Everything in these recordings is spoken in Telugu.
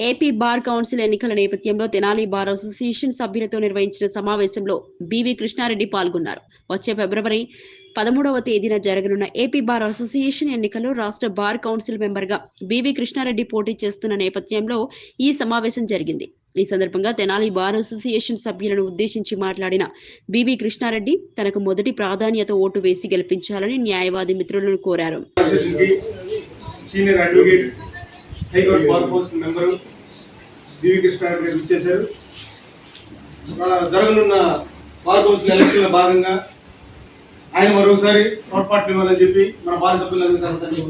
ఏపీ బార్ కౌన్సిల్ ఎన్నికల నేపథ్యంలో తెనాలి బార్ అసోసియేషన్ సభ్యులతో నిర్వహించిన సమావేశంలో బివి కృష్ణారెడ్డి పాల్గొన్నారు. వచ్చే ఫిబ్రవరి 13వ తేదీన జరగనున్న ఏపీ బార్ అసోసియేషన్ ఎన్నికల్లో రాష్ట్ర బార్ కౌన్సిల్ మెంబర్గా బివి కృష్ణారెడ్డి పోటీ చేస్తున్న నేపథ్యంలో ఈ సమావేశం జరిగింది. ఈ సందర్భంగా తెనాలి బార్ అసోసియేషన్ సభ్యులను ఉద్దేశించి మాట్లాడిన బివి కృష్ణారెడ్డి తనకు మొదటి ప్రాధాన్యత ఓటు వేసి గెలిపించాలని న్యాయవాది మిత్రులను కోరారు. High court bar council member B V Krishna Reddy గారు ఇచ్చేశారు. జరగనున్న బార్ కౌన్సిల్ ఎలక్షన్లో భాగంగా ఆయన మరొకసారి తోడ్పాటు ఇవ్వాలని చెప్పి మన బార్ సభ్యులందరూ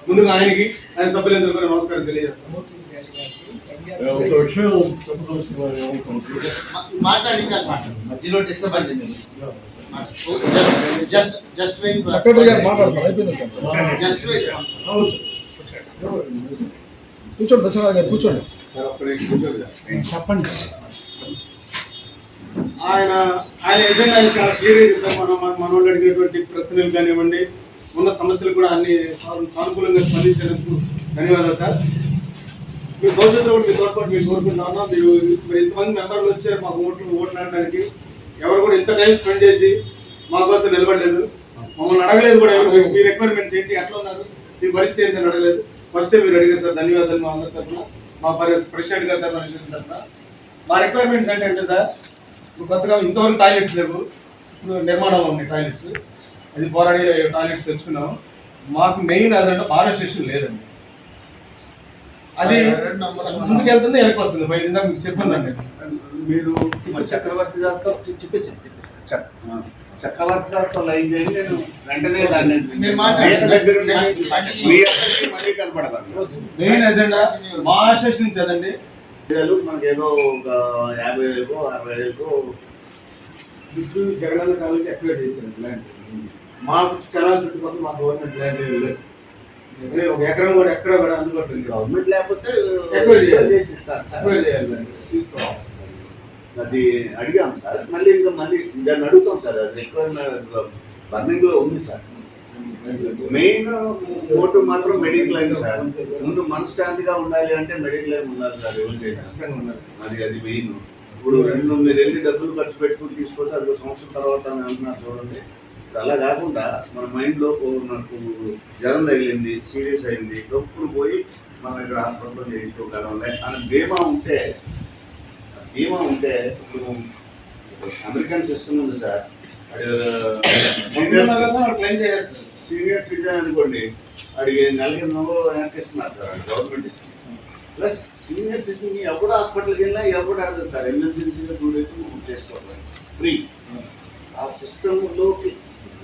ముందుగా ఆయనకి ఆయన సభ్యులందరూ కూడా నమస్కారం తెలియజేస్తాము. కూర్చోండి దశరథ గారు, కూర్చోండి. చెప్పండి. ఆయన ఎజెండా చాలా క్లియర్గా చెప్పారు. మన వాళ్ళు అడిగినటువంటి ప్రశ్నలు కానివ్వండి, ఉన్న సమస్యలు కూడా అన్ని సానుకూలంగా స్పందించినందుకు ధన్యవాదాలు సార్. మీ భవిష్యత్తులో కూడా మీ తోడ్పాటు మీరు కోరుకుంటున్నాను. మీరు ఇంతమంది మెంబర్లు వచ్చారు మాకు ఓట్లాడడానికి. ఎవరు కూడా ఇంత టైం స్పెండ్ చేసి మా కోసం నిలబడలేదు, మమ్మల్ని అడగలేదు కూడా. మీ రిక్వైర్మెంట్స్ ఏంటి, ఎట్లా ఉన్నారు, మీ పరిస్థితి ఏంటని అడగలేదు. ఫస్ట్ మీరు అడిగారు సార్, ధన్యవాదాలు. మా అందరి తరఫున, మా ప్రెసిడెంట్ గారి తరఫున మా రిక్వైర్మెంట్స్ ఏంటంటే సార్, ఇప్పుడు కొత్తగా ఇంతవరకు టాయిలెట్స్ లేవు. ఇప్పుడు నిర్మాణంలో ఉన్నాయి టాయిలెట్స్. అది పోరాడి టాయిలెట్స్ తెచ్చుకున్నాము. మాకు మెయిన్ అదంటే బార్ అసోసియేషన్ లేదండి. అది ముందుకు వెళ్తుంది, వెనక్కి వస్తుంది. పై ఇందాక మీకు చెప్పండి. మీరు చక్రవర్తి గారితో చక్రవర్తి గారితో లైన్ చేయండి. నేను వెంటనే దాన్ని మళ్ళీ కనపడతాను. మెయిన్ ఎజెండా మా అసోసియేషన్ నుంచి అదండి. మనకి ఏదో ఒక 50,000 60,000 జగనన్న కాలకి అక్టివేట్ చేశారు ల్యాండ్. మా కెనాల్ చుట్టుపక్కల మా గవర్నమెంట్ ల్యాండ్ లేదు. ఒక ఎకరం కూడా ఎక్కడ కూడా అందుబాటులో గవర్నమెంట్ లేకపోతే తీసుకోవాలి. అది అడిగాం సార్. మళ్ళీ దాన్ని అడుగుతాం సార్. అది రిక్వైర్మెంట్ బర్నింగ్ లో ఉంది సార్. మెయిన్ ఓటు మాత్రం మెడికల్ లైన్ సార్. ముందు మనశ్శాంతిగా ఉండాలి అంటే మెడికల్ లైన్ ఉండాలి సార్. అది మెయిన్. ఇప్పుడు మీరు వెళ్ళి డబ్బులు ఖర్చు పెట్టుకుని తీసుకొస్తే అది సంవత్సరం తర్వాత అని అంటున్నారు చూడండి. అలా కాకుండా మన మైండ్లో నాకు జ్వరం తగిలింది, సీరియస్ అయింది, డబ్బులు పోయి మనం ఇక్కడ హాస్పిటల్లో చేయించుకోగలం అని బీమా ఉంటే ఇప్పుడు అమెరికన్ సిస్టమ్ ఉంది సార్. సీనియర్ సిటిజన్ అనుకోండి, అడిగి నెలకి వెనక్కి ఇస్తున్నారు సార్, గవర్నమెంట్ ఇస్తుంది. ప్లస్ సీనియర్ సిటిజన్ ఎప్పుడు హాస్పిటల్కి వెళ్ళినా ఎప్పుడు అడగదు సార్. ఎమర్జెన్సీగా 2 days చేసుకోవాలి ఫ్రీ. ఆ సిస్టంలోకి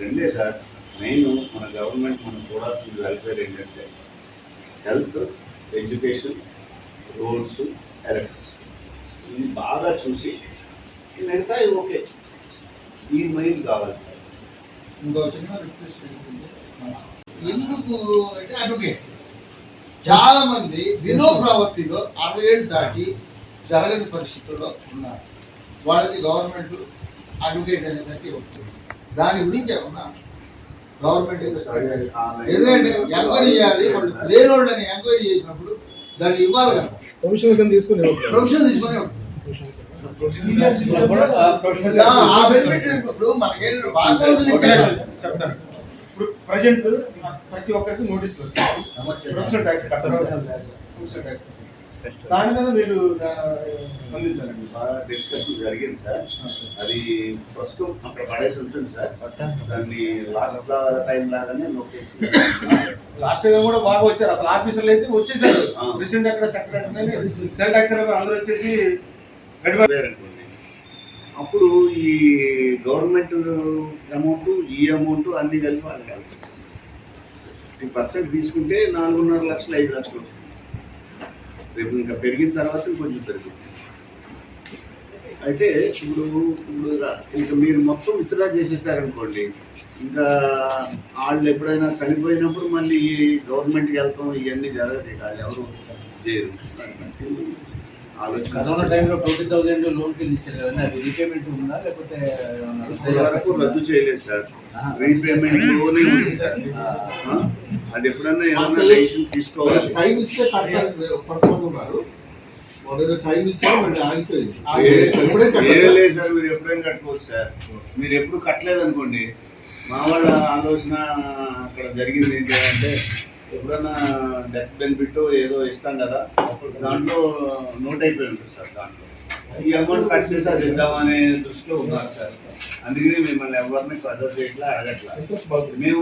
రెండే సార్ మెయిన్. మన గవర్నమెంట్ మనం చూడాల్సిన వెల్ఫేర్ ఏంటంటే హెల్త్, ఎడ్యుకేషన్, రోడ్స్, ఎలక్ట్రిసిటీ. ఇది బాగా చూసి మిగతా ఓకే. ఈ మైండ్ కావాలి. ఇంకో చిన్న రిక్వెస్ట్ ఎందుకు అంటే అడ్వకేట్ చాలా మంది వినో ప్రవృత్తిలో 60 ఏళ్ళు దాటి జరగని పరిస్థితుల్లో ఉన్నారు. వాళ్ళకి గవర్నమెంట్ అడ్వకేట్ అనేసరికి వస్తుంది. దాని గురించి ఏమన్నా గవర్నమెంట్ ఎందుకంటే ఎంక్వైరీ చేయాలి. వాళ్ళు లేని వాళ్ళని ఎంక్వైరీ చేసినప్పుడు దాన్ని ఇవ్వాలి కదా. ప్రొఫెషన్ తీసుకుని ఆ బెనిఫిట్ ఇప్పుడు మనకేం బాగా చెప్తాను. ఇప్పుడు ప్రజెంట్ ప్రతి ఒక్కరికి నోటీసులు వస్తాయి. ప్రొఫెషనల్ ట్యాక్స్ కట్టాలి. దాని మీద మీరు స్పందించాలండి. బాగా డిస్కషన్ జరిగింది సార్. అది ప్రస్తుతం అక్కడ పడేసి ఉంచండి సార్. దాన్ని లాస్ట్ టైం లాగానే నోటీస్. లాస్ట్ టైం కూడా బాగా వచ్చారు. అసలు ఆఫీసర్లు అయితే వచ్చేసారు. ప్రెసిడెంట్ అక్కడ, సెక్రటరీ, స్టేట్ ట్యాక్స్ అందరూ వచ్చేసి అప్పుడు ఈ గవర్నమెంట్ అమౌంట్, ఈ అమౌంట్ అన్ని కలిసి వాళ్ళకి 50% తీసుకుంటే 4.5 లక్షలు 5 లక్షలు. రేపు ఇంకా పెరిగిన తర్వాత కొంచెం పెరుగుతుంది. అయితే ఇప్పుడు ఇంకా మీరు మొత్తం విత్డ్రా చేసేసారనుకోండి, ఇంకా వాళ్ళు ఎప్పుడైనా చనిపోయినప్పుడు మళ్ళీ గవర్నమెంట్కి వెళ్తాం, ఇవన్నీ జరగదు. కాదు ఎవరు చేయరు. ఆలోచన కరోనా టైంలో 20,000 లోన్ కింద ఇచ్చారు కదండి, అది రీపేమెంట్ ఉందా లేకపోతే ఏమన్నా ఇప్పటి వరకు రద్దు చేయలేదు సార్. రీపేమెంట్ లోనే ఉంది సార్. అది ఎప్పుడన్నా ఏమన్నా డెసిషన్ తీసుకోవాలి. టైం ఇస్తే కట్టాలి పట్టుకుంటున్నారు. వాళ్ళు ఏదో టైం ఇచ్చారు, మళ్ళీ ఆగిపోయింది. ఎప్పుడే లేదు సార్, మీరు ఎప్పుడైనా కట్టుకోవచ్చు సార్. మీరు ఎప్పుడు కట్టలేదు అనుకోండి, మా వాళ్ళ ఆలోచన అక్కడ జరిగింది ఏంటి అంటే, ఎప్పుడన్నా డెత్ బెనిఫిట్ ఏదో ఇస్తాం కదా, దాంట్లో నోట్ అయిపోయి ఉంటుంది సార్. దాంట్లో ఈ అమౌంట్ కట్ చేసి అది ఇద్దామనే దృష్టిలో ఉన్నారు సార్. అందుకని మిమ్మల్ని ఎవరిని ప్రెజర్ చేయట్లా, అడగట్లా. మేము